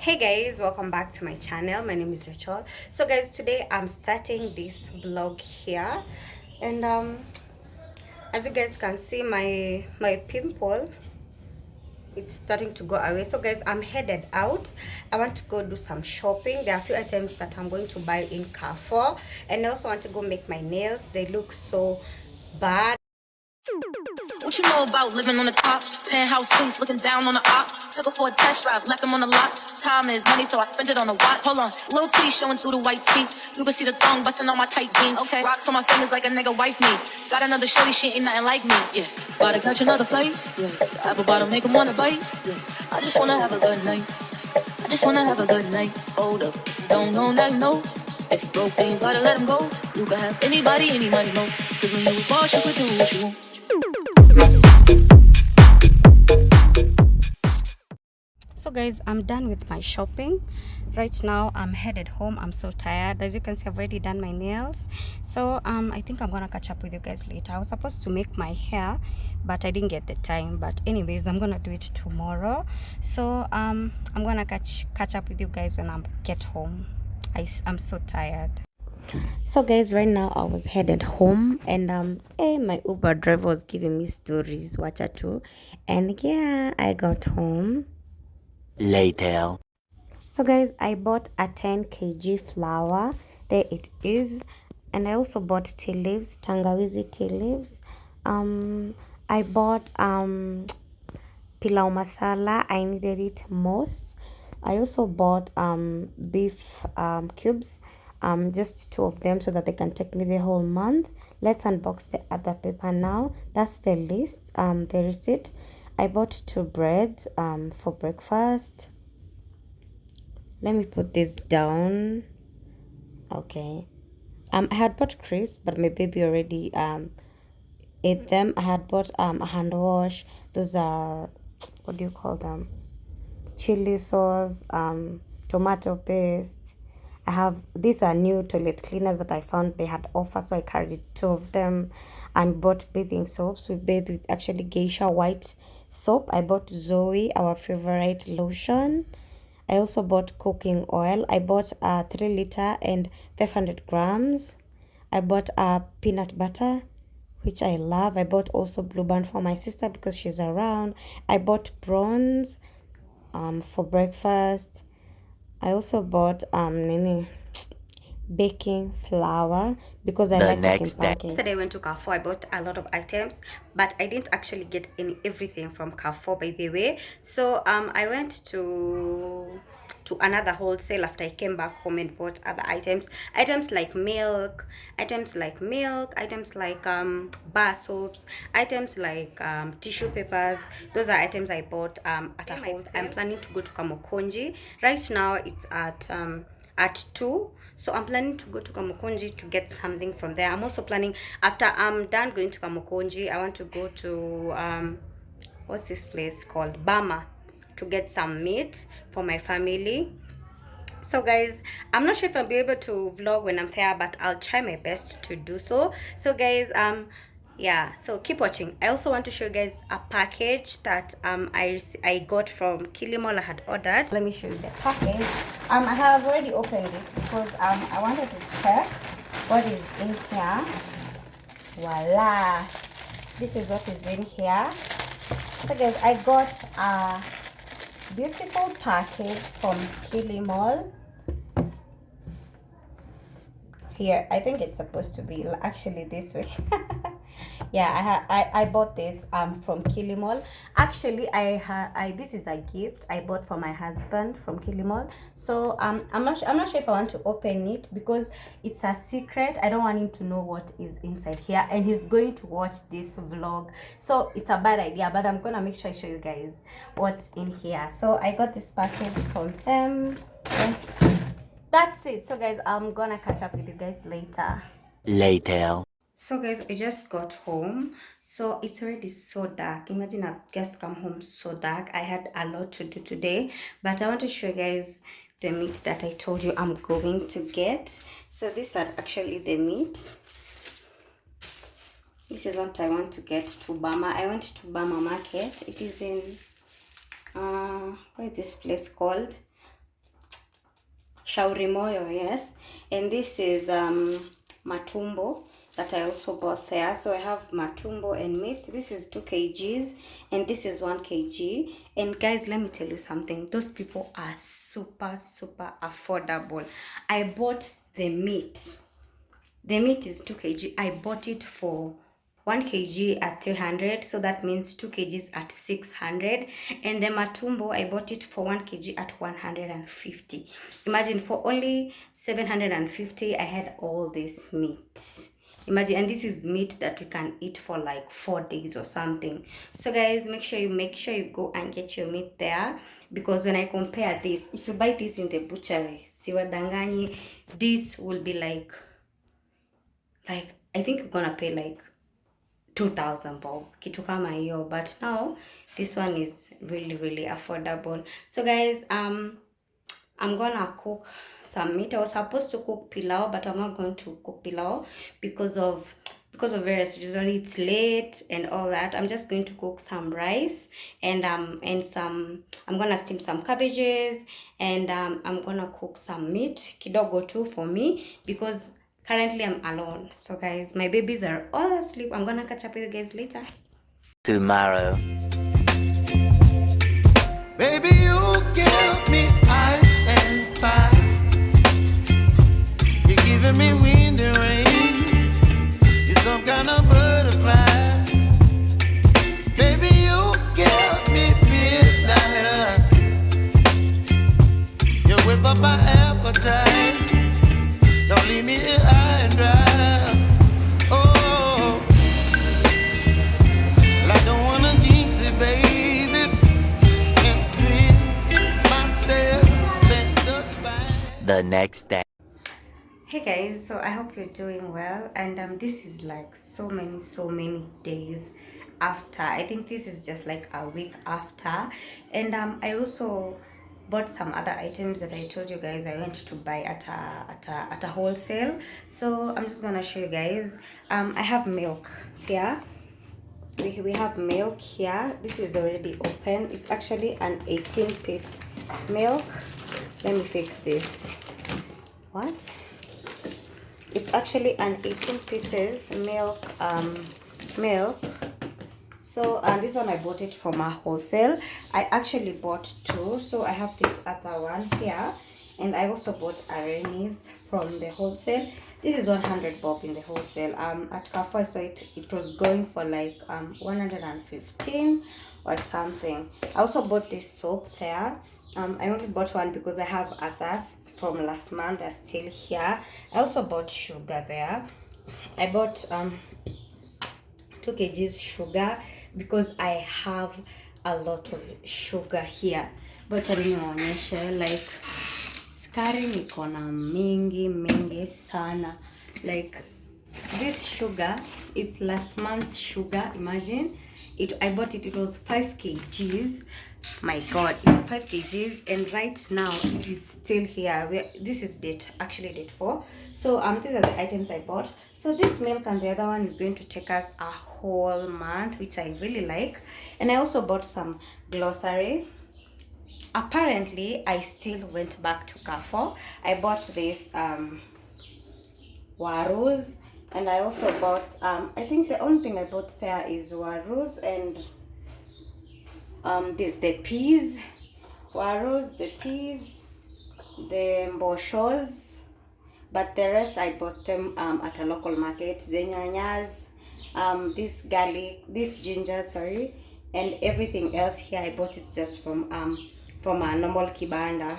Hey guys, welcome back to my channel. My name is Rachel. So guys, today I'm starting this vlog here, and as you guys can see, my pimple, it's starting to go away. So guys, I'm headed out. I want to go do some shopping. There are a few items that I'm going to buy in Carrefour, and I also want to go make my nails. They look so bad. What you know about living on the top? Penthouse suites, looking down on the op. Took her for a test drive, left him on the lot. Time is money, so I spend it on a watch. Hold on, little titty showing through the white tee. You can see the thong busting on my tight jeans. Okay, rocks on my fingers like a nigga wife me. Got another shorty, she ain't nothing like me. Yeah, about to catch another fight. Yeah, apple bottom make him wanna bite. Yeah, I just wanna have a good night. I just wanna have a good night. Hold up, if you don't know, now you know. If you broke, then you gotta let him go. You can have anybody, any money, no. Cause when you a boss, you could do what you want. So guys, I'm done with my shopping. Right now I'm headed home. I'm so tired. As you can see, I've already done my nails. So I think I'm gonna catch up with you guys later. I was supposed to make my hair, but I didn't get the time. But anyways, I'm gonna do it tomorrow. So I'm gonna catch up with you guys when I get home. I'm so tired. So guys, right now I was headed home, and my Uber driver was giving me stories, watcha too. And yeah, I got home Later. So guys, I bought a 10 kg flour. There it is. And I also bought tea leaves, tangawizi tea leaves. I bought pilau masala. I needed it most. I also bought beef cubes, just 2 of them, so that they can take me the whole month. Let's unbox the other paper now. That's the list, the receipt. I bought 2 breads for breakfast. Let me put this down. Okay. I had bought crisps, but my baby already ate them. I had bought a hand wash. Those are, what do you call them? Chili sauce, tomato paste. These are new toilet cleaners that I found they had offer, so I carried 2 of them. I bought bathing soaps. We bathe with actually geisha white soap. I bought Zoe, our favorite lotion. I also bought cooking oil. I bought 3 liter and 500 grams. I bought peanut butter, which I love. I bought also Blue Band for my sister because she's around. I bought prawns for breakfast. I also bought baking flour because I like making pancakes. Yesterday I went to Carrefour. I bought a lot of items, but I didn't actually get everything from Carrefour, by the way. So I went to another wholesale after I came back home and bought other items like milk, items like bar soaps, items like tissue papers. Those are items I bought at a wholesale. I'm planning to go to Kamukonji. Right now it's at 2, so I'm planning to go to Kamukonji to get something from there. I'm also planning, after I'm done going to Kamukonji, I want to go to what's this place called, Bama, to get some meat for my family. So guys, I'm not sure if I'll be able to vlog when I'm there, but I'll try my best to do so. So guys, yeah, so keep watching. I also want to show you guys a package that I got from Kilimall. I had ordered. Let me show you the package. I have already opened it because I wanted to check what is in here. Voila, this is what is in here. So guys, I got a beautiful package from Kilimall. Here, I think it's supposed to be actually this way. Yeah, I bought this from Kilimall. Actually, this is a gift I bought for my husband from Kilimall. So I'm not sure if I want to open it because it's a secret. I don't want him to know what is inside here, and he's going to watch this vlog, so it's a bad idea, but I'm gonna make sure I show you guys what's in here. So I got this package from them. That's it. So guys, I'm gonna catch up with you guys later. So guys, I just got home, so it's already so dark. Imagine I've just come home so dark. I had a lot to do today, but I want to show you guys the meat that I told you I'm going to get. So these are actually the meat. This is what I want to get to Bama. I went to Bama market. It is in what is this place called? shauri moyo, yes. And this is matumbo that I also bought there. So I have matumbo and meat. This is 2 kgs and this is 1 kg. And guys, let me tell you something. Those people are super affordable. I bought the meat. The meat is 2 kg. I bought it for 1 kg at 300, so that means 2 kgs at 600. And the matumbo, I bought it for 1 kg at 150. Imagine, for only 750, I had all this meat. Imagine, and this is meat that we can eat for like 4 days or something. So guys, make sure you go and get your meat there, because when I compare this, if you buy this in the butchery, siwadanganyi, this will be like I think you're gonna pay like 2,000 bob, kitu kama hiyo, but now this one is really affordable. So guys, I'm gonna cook some meat. I was supposed to cook pilau, but I'm not going to cook pilau because of various reasons. It's late and all that. I'm just going to cook some rice and I'm gonna steam some cabbages, and I'm gonna cook some meat kidogo too for me, because currently I'm alone. So guys, my babies are all asleep. I'm gonna catch up with you guys later. Tomorrow. Baby, you give me ice and fire. You're giving me wind and rain. You're some kind of butterfly. Baby, you give me midnight. You whip up my appetite. Don't leave me here high and dry. Oh, well, I don't wanna jinx it, baby. Can't twist myself in the spine. The next day. Hey guys, so I hope you're doing well, and this is like so many days after. I think this is just like a week after, and I also bought some other items that I told you guys I went to buy at a wholesale. So I'm just gonna show you guys. I have milk here. We have milk here. This is already open. It's actually an 18-piece milk. Let me fix this. What? It's actually an 18 pieces milk. So this one I bought it from a wholesale. I actually bought 2, so I have this other one here, and I also bought errands from the wholesale. This is 100 bob in the wholesale. At Carrefour, so it was going for like 115 or something. I also bought this soap there. I only bought one because I have others from last month. They're still here. I also bought sugar there. I bought 2 kgs sugar because I have a lot of sugar here. But nionyeshe, like skari niko na mingi sana. Like this sugar is last month's sugar. Imagine it. I bought it. It was 5 kgs. My god, 5 kgs, and right now it is still here. This is date 4. So these are the items I bought. So this milk and the other one is going to take us a whole month, which I really like. And I also bought some glossary. Apparently I still went back to Carrefour. I bought this warus, and I also bought I think the only thing I bought there is warus and the peas, warus, the peas, the mboshos, but the rest I bought them at a local market. The nyanyas, this garlic, this ginger, sorry, and everything else here I bought it just from a normal kibanda,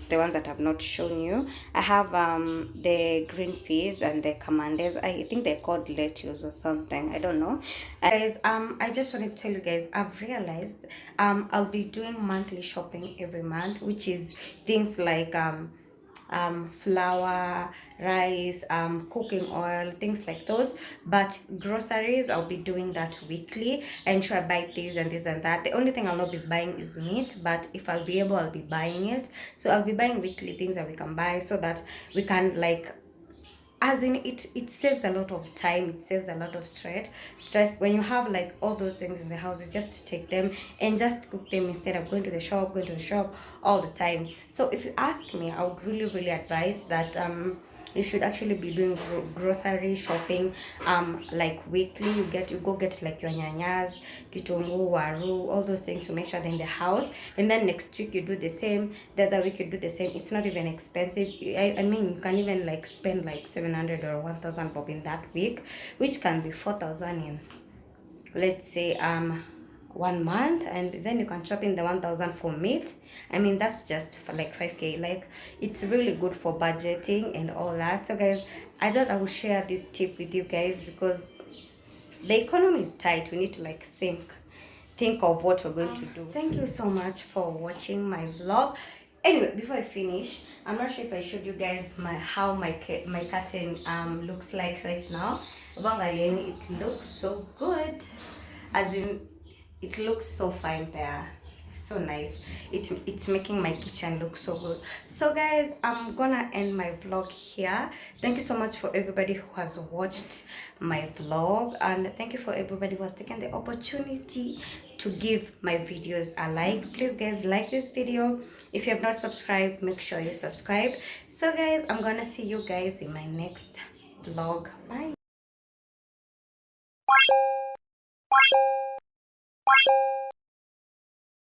the ones that I've not shown you. I have the green peas and the camandes. I think they're called lettuce or something, I don't know. Guys, I just wanted to tell you guys, I've realized I'll be doing monthly shopping every month, which is things like flour, rice, cooking oil, things like those. But groceries, I'll be doing that weekly. I ensure I buy this and this and that. The only thing I'll not be buying is meat, but if I'll be able, I'll be buying it. So I'll be buying weekly things that we can buy, so that we can like as in it saves a lot of time, it saves a lot of stress when you have like all those things in the house. You just take them and just cook them instead of going to the shop all the time. So if you ask me, I would really advise that you should actually be doing grocery shopping like weekly. You go get like your nyanyas, kitungu, waru, all those things to make sure they're in the house, and then next week you do the same, the other week you do the same. It's not even expensive. I mean, you can even like spend like 700 or 1000 bob in that week, which can be 4000 in, let's say 1 month, and then you can chop in the 1000 for meat. I mean, that's just for like 5k. Like, it's really good for budgeting and all that. So guys, I thought I would share this tip with you guys because the economy is tight. We need to like think of what we're going to do. Thank you so much for watching my vlog. Anyway, before I finish, I'm not sure if I showed you guys how my curtain looks like right now. It looks so good, as in it looks so fine there, so nice. It's making my kitchen look so good. So guys, I'm gonna end my vlog here. Thank you so much for everybody who has watched my vlog, and thank you for everybody who has taken the opportunity to give my videos a like. Please guys, like this video. If you have not subscribed, make sure you subscribe. So guys, I'm gonna see you guys in my next vlog. Bye.